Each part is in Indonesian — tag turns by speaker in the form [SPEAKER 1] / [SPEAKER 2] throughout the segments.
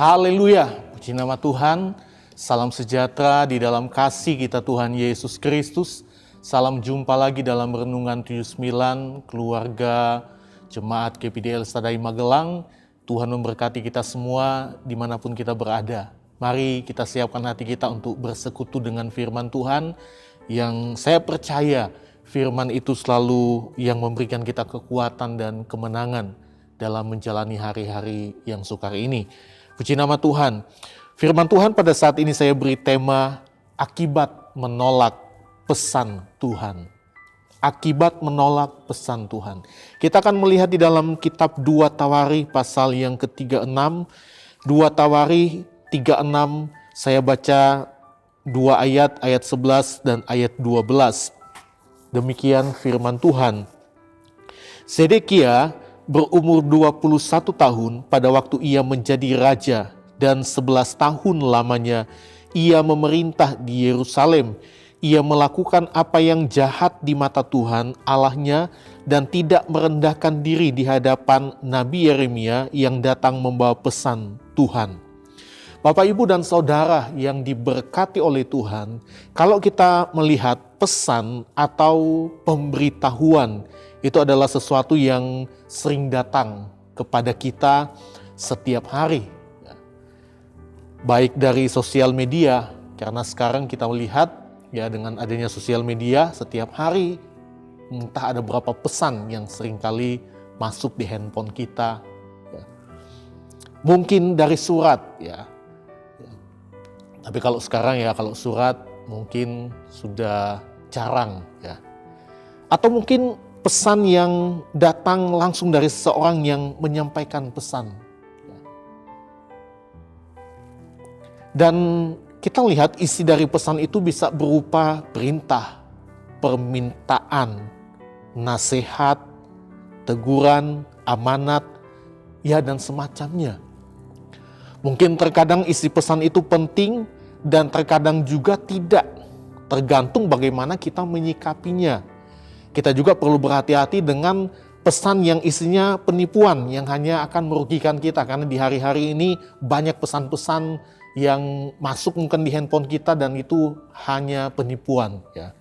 [SPEAKER 1] Haleluya, puji nama Tuhan. Salam sejahtera di dalam kasih kita Tuhan Yesus Kristus. Salam jumpa lagi dalam Renungan 79 keluarga Jemaat GPDL Sadai Magelang. Tuhan memberkati kita semua dimanapun kita berada. Mari kita siapkan hati kita untuk bersekutu dengan firman Tuhan yang saya percaya firman itu selalu yang memberikan kita kekuatan dan kemenangan dalam menjalani hari-hari yang sukar ini. Puji nama Tuhan. Firman Tuhan pada saat ini saya beri tema akibat menolak pesan Tuhan. Akibat menolak pesan Tuhan. Kita akan melihat di dalam kitab 2 Tawarikh pasal yang ke-36. 2 Tawarikh 36 saya baca 2 ayat 11 dan ayat 12. Demikian firman Tuhan. Zedekia berumur 21 tahun pada waktu ia menjadi raja dan 11 tahun lamanya ia memerintah di Yerusalem. Ia melakukan apa yang jahat di mata Tuhan Allahnya dan tidak merendahkan diri di hadapan Nabi Yeremia yang datang membawa pesan Tuhan. Bapak, Ibu, dan Saudara yang diberkati oleh Tuhan, kalau kita melihat pesan atau pemberitahuan, itu adalah sesuatu yang sering datang kepada kita setiap hari. Baik dari sosial media, karena sekarang kita melihat ya dengan adanya sosial media setiap hari entah ada berapa pesan yang seringkali masuk di handphone kita. Ya. Mungkin dari surat ya. Tapi kalau sekarang ya kalau surat mungkin sudah jarang ya. Atau mungkin pesan yang datang langsung dari seseorang yang menyampaikan pesan. Dan kita lihat isi dari pesan itu bisa berupa perintah, permintaan, nasihat, teguran, amanat, ya dan semacamnya. Mungkin terkadang isi pesan itu penting dan terkadang juga tidak, tergantung bagaimana kita menyikapinya. Kita juga perlu berhati-hati dengan pesan yang isinya penipuan yang hanya akan merugikan kita. Karena di hari-hari ini banyak pesan-pesan yang masuk mungkin di handphone kita dan itu hanya penipuan. Ya.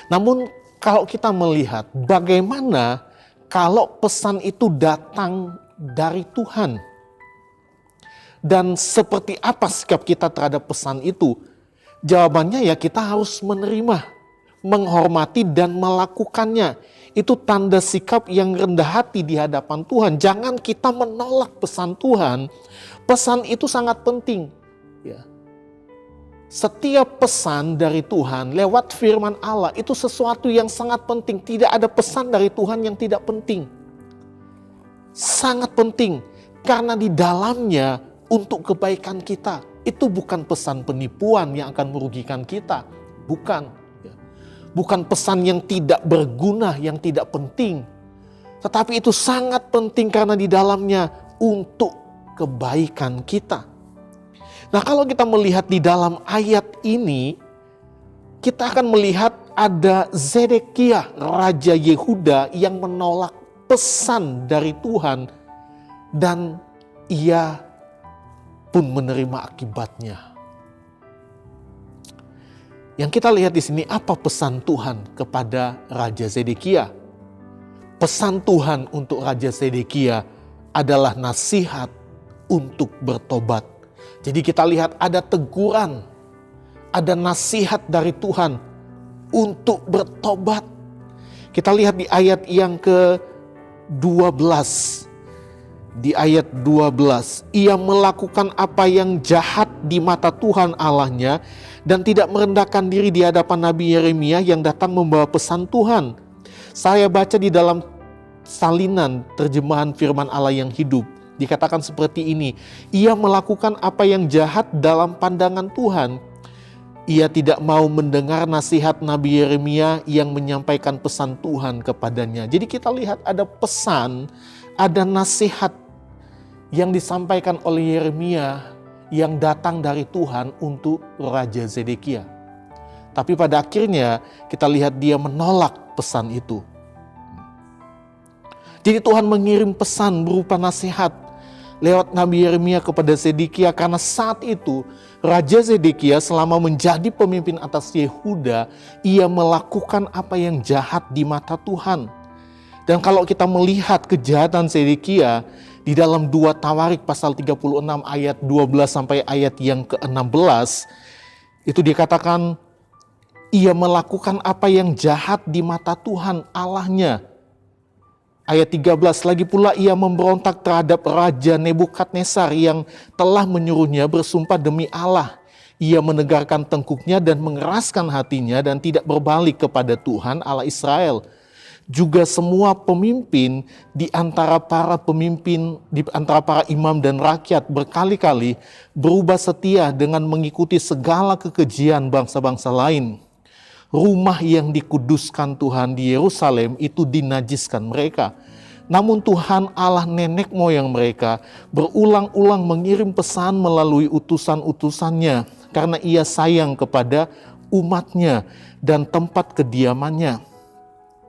[SPEAKER 1] Namun kalau kita melihat bagaimana kalau pesan itu datang dari Tuhan. Dan seperti apa sikap kita terhadap pesan itu? Jawabannya ya kita harus menerima, menghormati dan melakukannya. Itu tanda sikap yang rendah hati di hadapan Tuhan. Jangan kita menolak pesan Tuhan. Pesan itu sangat penting. Ya. Setiap pesan dari Tuhan lewat firman Allah itu sesuatu yang sangat penting. Tidak ada pesan dari Tuhan yang tidak penting. Sangat penting. Karena di dalamnya untuk kebaikan kita. Itu bukan pesan penipuan yang akan merugikan kita. Bukan. Bukan pesan yang tidak berguna, yang tidak penting. Tetapi itu sangat penting karena di dalamnya untuk kebaikan kita. Nah, kalau kita melihat di dalam ayat ini, kita akan melihat ada Zedekia, Raja Yehuda yang menolak pesan dari Tuhan dan ia pun menerima akibatnya. Yang kita lihat di sini apa pesan Tuhan kepada Raja Zedekia? Pesan Tuhan untuk Raja Zedekia adalah nasihat untuk bertobat. Jadi kita lihat ada teguran, ada nasihat dari Tuhan untuk bertobat. Kita lihat di ayat yang ke-12. Di ayat 12, ia melakukan apa yang jahat di mata Tuhan Allahnya dan tidak merendahkan diri di hadapan Nabi Yeremia yang datang membawa pesan Tuhan. Saya baca di dalam salinan terjemahan firman Allah yang hidup. Dikatakan seperti ini, ia melakukan apa yang jahat dalam pandangan Tuhan. Ia tidak mau mendengar nasihat Nabi Yeremia yang menyampaikan pesan Tuhan kepadanya. Jadi kita lihat ada pesan, ada nasihat yang disampaikan oleh Yeremia yang datang dari Tuhan untuk Raja Zedekia. Tapi pada akhirnya kita lihat dia menolak pesan itu. Jadi Tuhan mengirim pesan berupa nasihat. lewat Nabi Yeremia kepada Zedekia, karena saat itu Raja Zedekia selama menjadi pemimpin atas Yehuda, ia melakukan apa yang jahat di mata Tuhan. Dan kalau kita melihat kejahatan Zedekia di dalam 2 Tawarik pasal 36 ayat 12 sampai ayat yang ke-16, itu dikatakan ia melakukan apa yang jahat di mata Tuhan Allahnya. Ayat 13, lagi pula ia memberontak terhadap Raja Nebukadnezar yang telah menyuruhnya bersumpah demi Allah. Ia menegarkan tengkuknya dan mengeraskan hatinya dan tidak berbalik kepada Tuhan Allah Israel. Juga semua pemimpin di antara para imam dan rakyat berkali-kali berubah setia dengan mengikuti segala kekejian bangsa-bangsa lain. Rumah yang dikuduskan Tuhan di Yerusalem itu dinajiskan mereka. Namun Tuhan Allah nenek moyang mereka berulang-ulang mengirim pesan melalui utusan-utusannya karena ia sayang kepada umatnya dan tempat kediamannya.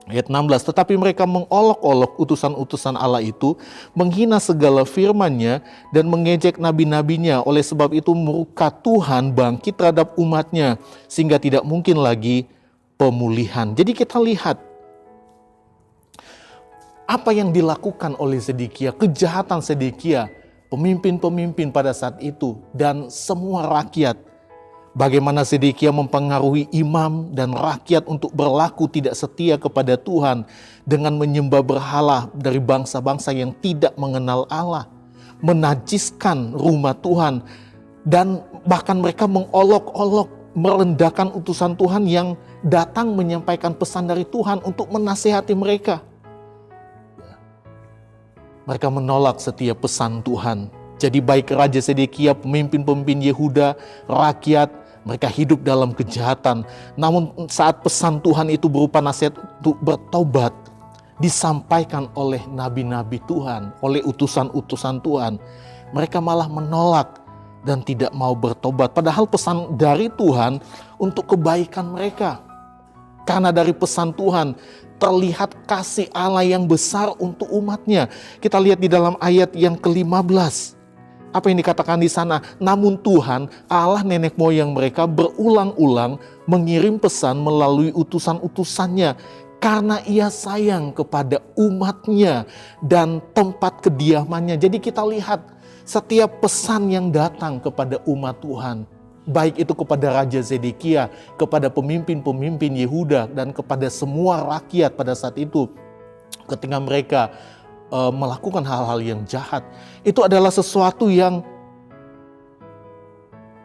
[SPEAKER 1] Ayat 16, tetapi mereka mengolok-olok utusan-utusan Allah itu, menghina segala firman-Nya dan mengejek nabi-nabinya. Oleh sebab itu murka Tuhan bangkit terhadap umatnya, sehingga tidak mungkin lagi pemulihan. Jadi kita lihat apa yang dilakukan oleh Zedekia, kejahatan Zedekia, pemimpin-pemimpin pada saat itu, dan semua rakyat. Bagaimana Zedekia mempengaruhi imam dan rakyat untuk berlaku tidak setia kepada Tuhan dengan menyembah berhala dari bangsa-bangsa yang tidak mengenal Allah, menajiskan rumah Tuhan, dan bahkan mereka mengolok-olok, merendahkan utusan Tuhan yang datang menyampaikan pesan dari Tuhan untuk menasihati mereka. Mereka menolak setiap pesan Tuhan. Jadi baik Raja Zedekia, pemimpin-pemimpin Yehuda, rakyat, mereka hidup dalam kejahatan. Namun saat pesan Tuhan itu berupa nasihat untuk bertobat, disampaikan oleh nabi-nabi Tuhan, oleh utusan-utusan Tuhan, mereka malah menolak dan tidak mau bertobat. Padahal pesan dari Tuhan untuk kebaikan mereka. Karena dari pesan Tuhan terlihat kasih Allah yang besar untuk umatnya. Kita lihat di dalam ayat yang ke-15. Apa yang dikatakan di sana? Namun Tuhan, Allah nenek moyang mereka berulang-ulang mengirim pesan melalui utusan-utusannya karena ia sayang kepada umatnya dan tempat kediamannya. Jadi kita lihat setiap pesan yang datang kepada umat Tuhan, baik itu kepada Raja Zedekia, kepada pemimpin-pemimpin Yehuda, dan kepada semua rakyat pada saat itu, ketika mereka melakukan hal-hal yang jahat, itu adalah sesuatu yang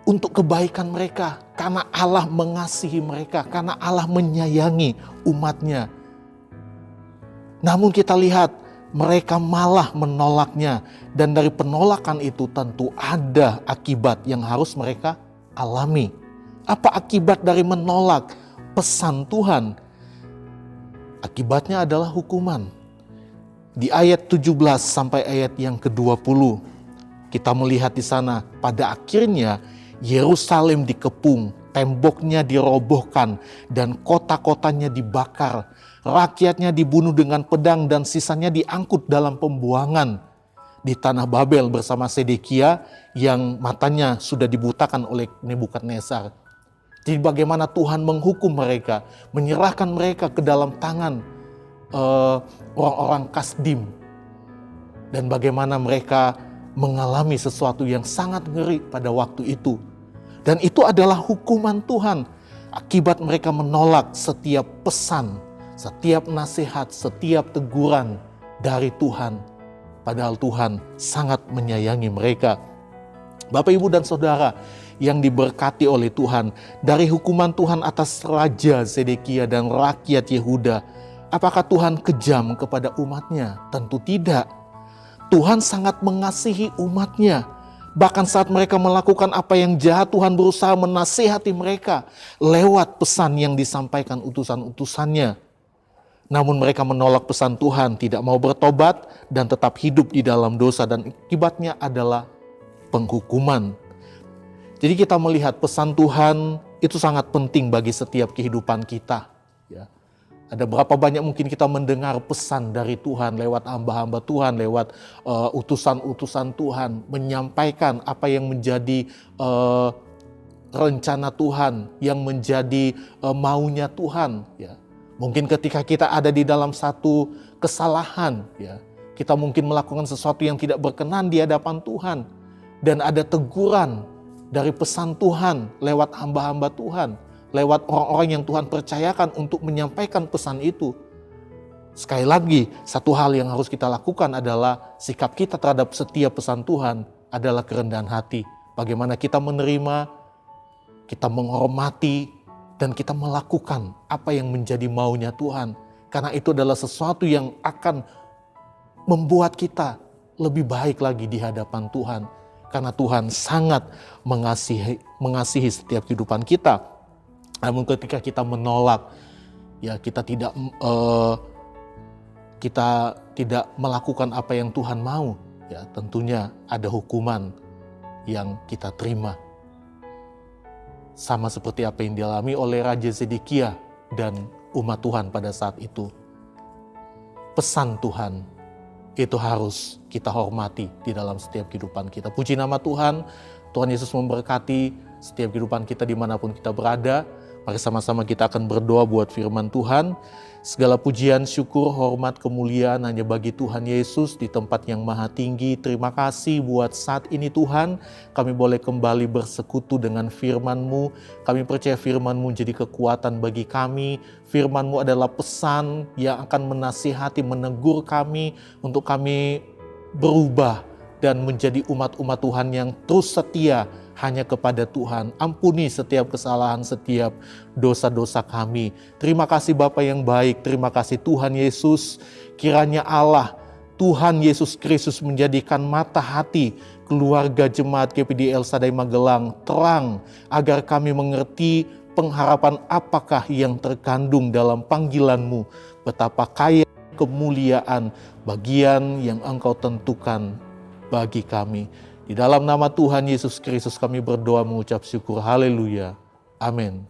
[SPEAKER 1] untuk kebaikan mereka, karena Allah mengasihi mereka, karena Allah menyayangi umatnya. Namun kita lihat mereka malah menolaknya, dan dari penolakan itu tentu ada akibat yang harus mereka alami. Apa akibat dari menolak pesan Tuhan? Akibatnya adalah hukuman. Di ayat 17 sampai ayat yang ke-20, kita melihat di sana pada akhirnya Yerusalem dikepung, temboknya dirobohkan, dan kota-kotanya dibakar. Rakyatnya dibunuh dengan pedang dan sisanya diangkut dalam pembuangan di tanah Babel bersama Zedekia yang matanya sudah dibutakan oleh Nebukadnezar. Jadi bagaimana Tuhan menghukum mereka, menyerahkan mereka ke dalam tangan orang-orang Kasdim, dan bagaimana mereka mengalami sesuatu yang sangat ngeri pada waktu itu. Dan itu adalah hukuman Tuhan akibat mereka menolak setiap pesan, setiap nasihat, setiap teguran dari Tuhan. Padahal Tuhan sangat menyayangi mereka. Bapak, Ibu, dan Saudara yang diberkati oleh Tuhan, dari hukuman Tuhan atas Raja Zedekia dan rakyat Yehuda, apakah Tuhan kejam kepada umatnya? Tentu tidak. Tuhan sangat mengasihi umatnya. Bahkan saat mereka melakukan apa yang jahat, Tuhan berusaha menasihati mereka lewat pesan yang disampaikan utusan-utusannya. Namun mereka menolak pesan Tuhan, tidak mau bertobat, dan tetap hidup di dalam dosa, dan akibatnya adalah penghukuman. Jadi kita melihat pesan Tuhan itu sangat penting bagi setiap kehidupan kita. Ya. Ada berapa banyak mungkin kita mendengar pesan dari Tuhan lewat hamba-hamba Tuhan, lewat utusan-utusan Tuhan, menyampaikan apa yang menjadi rencana Tuhan, yang menjadi maunya Tuhan. Ya. Mungkin ketika kita ada di dalam satu kesalahan, ya, kita mungkin melakukan sesuatu yang tidak berkenan di hadapan Tuhan, dan ada teguran dari pesan Tuhan lewat hamba-hamba Tuhan, lewat orang-orang yang Tuhan percayakan untuk menyampaikan pesan itu. Sekali lagi, satu hal yang harus kita lakukan adalah sikap kita terhadap setiap pesan Tuhan adalah kerendahan hati. Bagaimana kita menerima, kita menghormati, dan kita melakukan apa yang menjadi maunya Tuhan. Karena itu adalah sesuatu yang akan membuat kita lebih baik lagi di hadapan Tuhan. Karena Tuhan sangat mengasihi setiap kehidupan kita. Namun ketika kita menolak, ya kita tidak melakukan apa yang Tuhan mau, ya tentunya ada hukuman yang kita terima. Sama seperti apa yang dialami oleh Raja Zedekia dan umat Tuhan pada saat itu. Pesan Tuhan itu harus kita hormati di dalam setiap kehidupan kita. Puji nama Tuhan, Tuhan Yesus memberkati setiap kehidupan kita dimanapun kita berada. Mari sama-sama kita akan berdoa buat firman Tuhan. Segala pujian, syukur, hormat, kemuliaan hanya bagi Tuhan Yesus di tempat yang maha tinggi. Terima kasih buat saat ini Tuhan, kami boleh kembali bersekutu dengan firman-Mu. Kami percaya firman-Mu jadi kekuatan bagi kami. Firman-Mu adalah pesan yang akan menasihati, menegur kami untuk kami berubah dan menjadi umat-umat Tuhan yang terus setia hanya kepada Tuhan. Ampuni setiap kesalahan, setiap dosa-dosa kami. Terima kasih Bapa yang baik, terima kasih Tuhan Yesus. Kiranya Allah, Tuhan Yesus Kristus menjadikan mata hati keluarga jemaat GPD El Shaddai Magelang terang, agar kami mengerti pengharapan apakah yang terkandung dalam panggilan-Mu. Betapa kaya kemuliaan bagian yang Engkau tentukan bagi kami. Di dalam nama Tuhan Yesus Kristus kami berdoa mengucap syukur. Haleluya. Amin.